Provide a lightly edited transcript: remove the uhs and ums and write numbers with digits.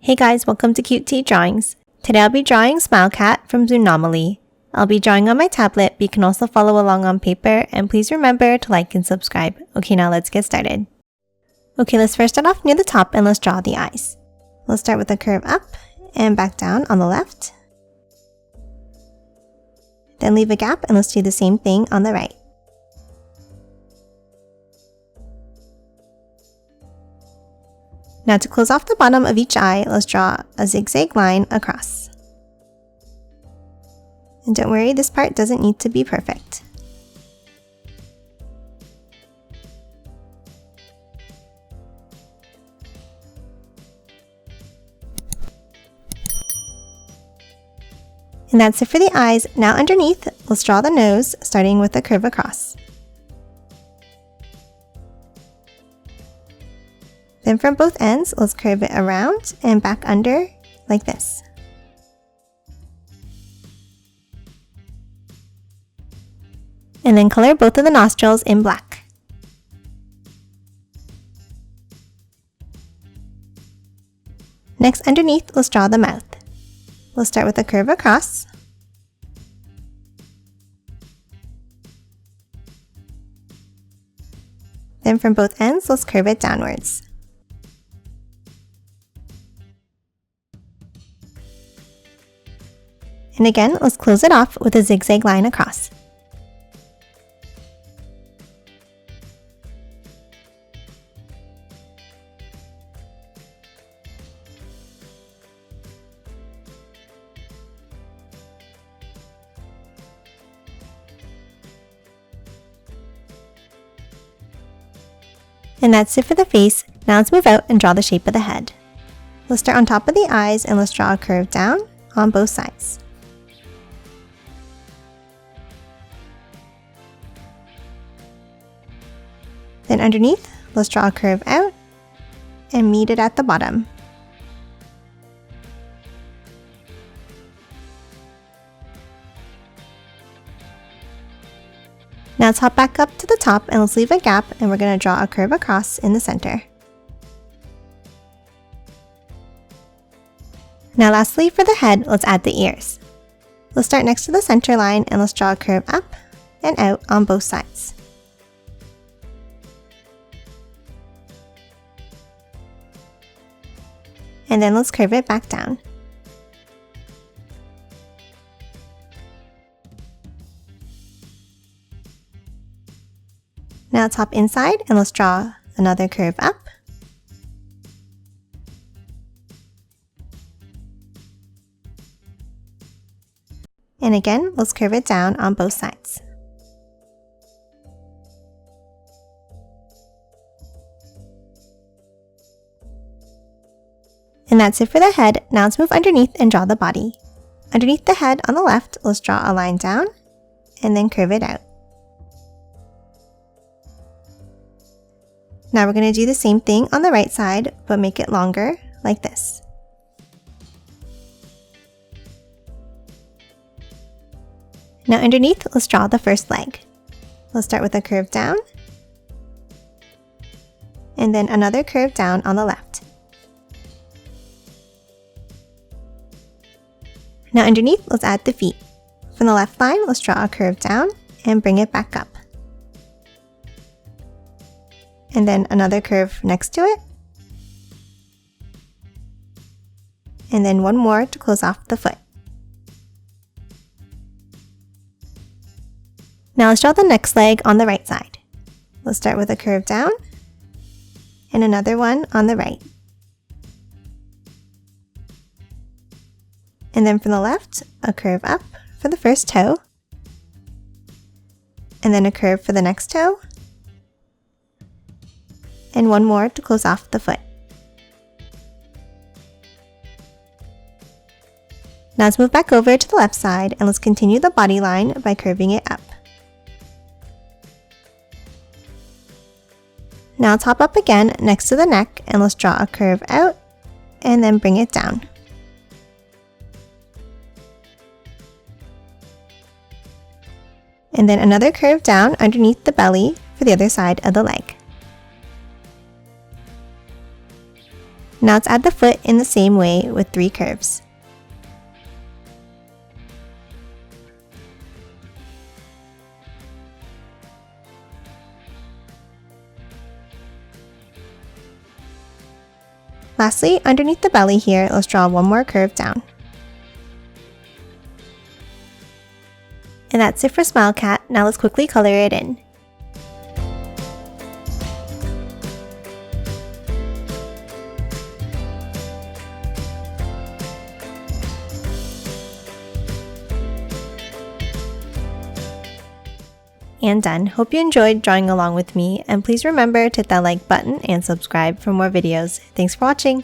Hey guys, welcome to Cute Tea Drawings. Today I'll be drawing Smile Cat from Zoonomaly. I'll be drawing on my tablet, but you can also follow along on paper, and please remember to like and subscribe. Okay, now let's get started. Okay, let's first start off near the top and let's draw the eyes. Let's start with a curve up and back down on the left. Then leave a gap and let's do the same thing on the right. Now to close off the bottom of each eye, let's draw a zigzag line across. And don't worry, this part doesn't need to be perfect. And that's it for the eyes. Now underneath, let's draw the nose, starting with a curve across. Then from both ends, let's curve it around and back under like this. And then color both of the nostrils in black. Next, underneath, let's draw the mouth. We'll start with a curve across. Then from both ends, let's curve it downwards. And again, let's close it off with a zigzag line across. And that's it for the face. Now let's move out and draw the shape of the head. Let's start on top of the eyes and let's draw a curve down on both sides. Then underneath, let's draw a curve out and meet it at the bottom. Now let's hop back up to the top and let's leave a gap, and we're going to draw a curve across in the center. Now lastly, for the head, let's add the ears. Let's start next to the center line and let's draw a curve up and out on both sides. And then let's curve it back down. Now let's hop inside and let's draw another curve up. And again, let's curve it down on both sides. And that's it for the head. Now let's move underneath and draw the body. Underneath the head on the left, let's draw a line down and then curve it out. Now we're going to do the same thing on the right side, but make it longer, like this. Now underneath, let's draw the first leg. Let's start with a curve down, and then another curve down on the left. Now underneath, let's add the feet. From the left line, let's draw a curve down and bring it back up. And then another curve next to it. And then one more to close off the foot. Now let's draw the next leg on the right side. Let's start with a curve down and another one on the right. And then from the left, a curve up for the first toe, and then a curve for the next toe, and one more to close off the foot. Now let's move back over to the left side and let's continue the body line by curving it up. Now let's hop up again next to the neck and let's draw a curve out and then bring it down. And then another curve down underneath the belly for the other side of the leg. Now let's add the foot in the same way with 3 curves. Lastly, underneath the belly here, let's draw one more curve down. And that's it for Smile Cat. Now let's quickly color it in. And done. Hope you enjoyed drawing along with me, and please remember to hit that like button and subscribe for more videos. Thanks for watching!